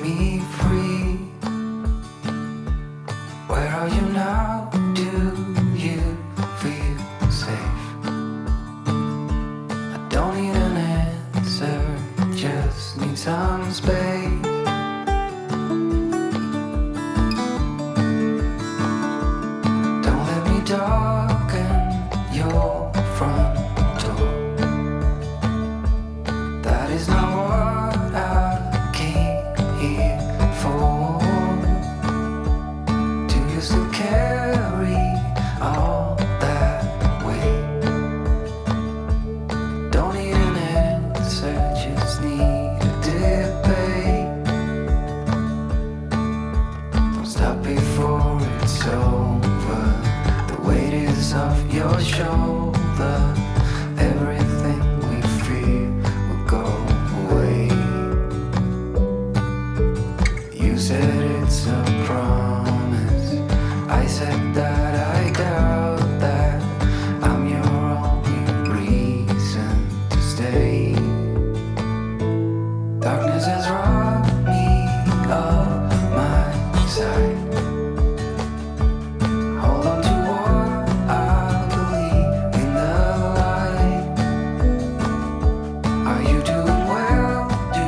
me free. Where are you now? Do you feel safe? I don't need an answer, just need some space. Don't let me darken your front door. That is not what I came here for. Do you still carry all that weight? Don't need an answer, just need a debate. Don't stop before it's over. The weight is off your shoulder. Everything we fear will go away. You said it's a promise. I said that I doubt that. I'm your only reason to stay. Darkness has robbed me of my sight. Hold on to what I believe in the light. Are you doing well? Do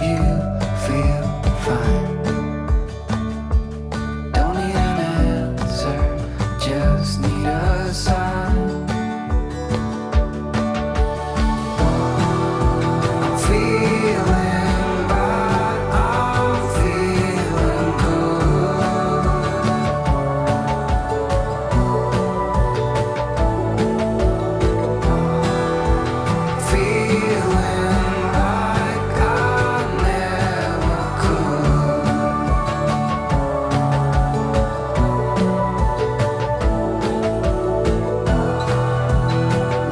you feel fine? Don't need an answer, just need a sign. I'm feeling bad, I'm feeling good. Feeling like I never could.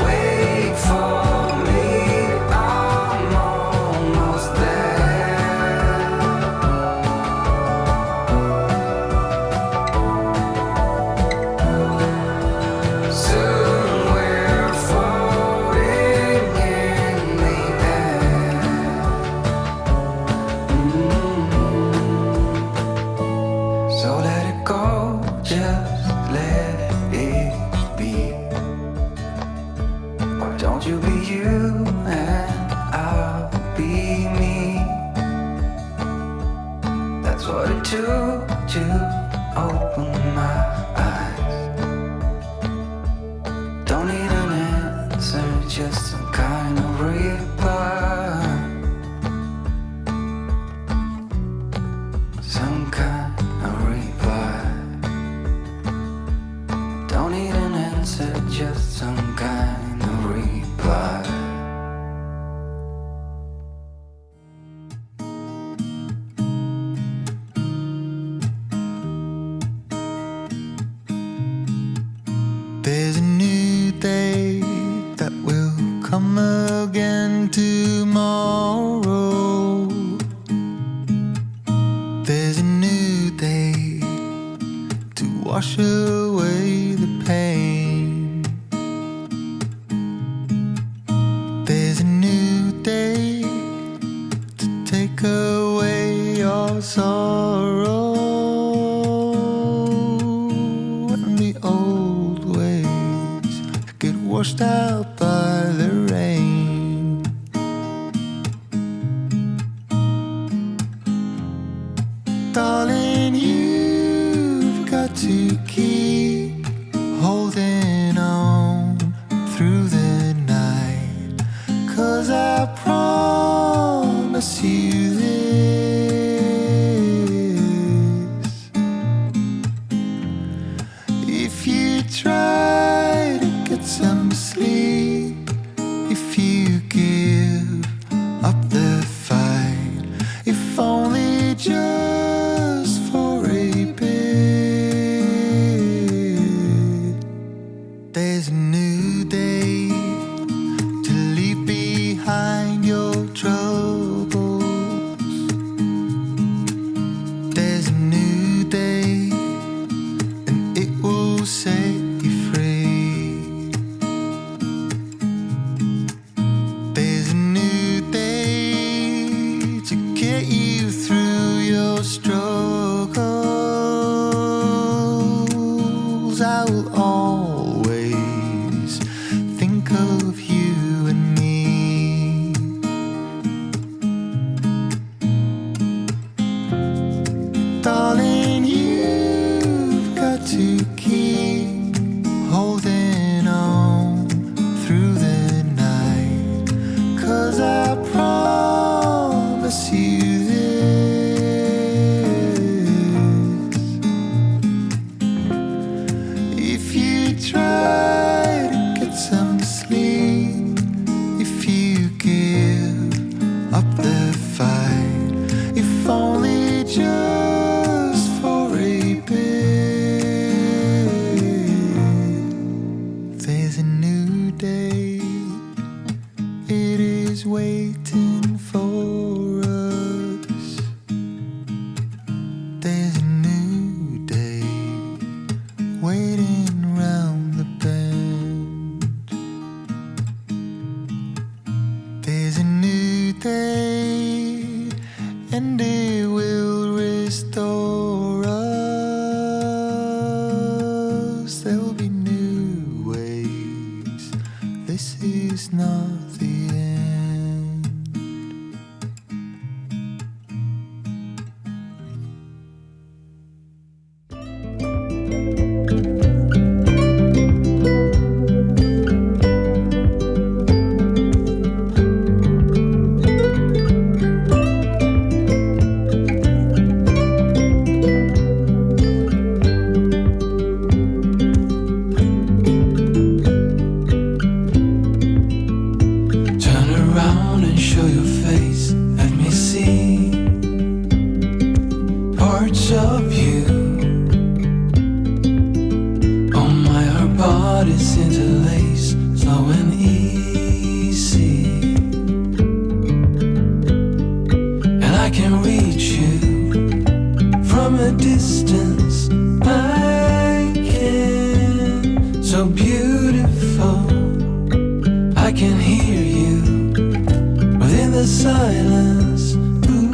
Wait for me, I'm almost there. Soon we're floating in the air. So let it go, just let it be. Why don't you be you and I'll be me? That's what it took to open my eyes. Don't need an answer, just some kind of reply. Some kind of reply. Don't need an answer, just some kind of reply. There's a new day that will come again tomorrow. There's a new day to wash away the pain. There's a new day to take away your sorrow. And the old ways get washed out by the rain. Darling, you've got to keep holding on through the night, 'cause I promise you this: if you try to get some sleep, if you give up the fight, if only just for a bit, there's a new day to leave behind your troubles. There's a new day, and it will set you free. There's a new day to get you through your struggles, I will always think of you and me. Darling, you've got to keep holding on through the night, 'cause I promise you this: if you try to get some sleep, if you give up the fight, if only just for a bit, there's a new day. It is waiting for us. There's a new day waiting round the bend. There's a new day, and it will restore us. There'll be new ways. This is not the end. Turn around and show your face. Let me see parts of you. Oh my, our bodies interlace, slow and easy. And I can reach you from a distance. I can, so beautiful. I can hear you within the silence. Ooh,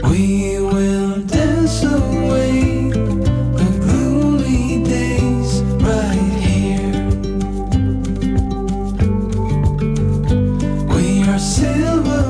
we will dance away the gloomy days right here. We are silver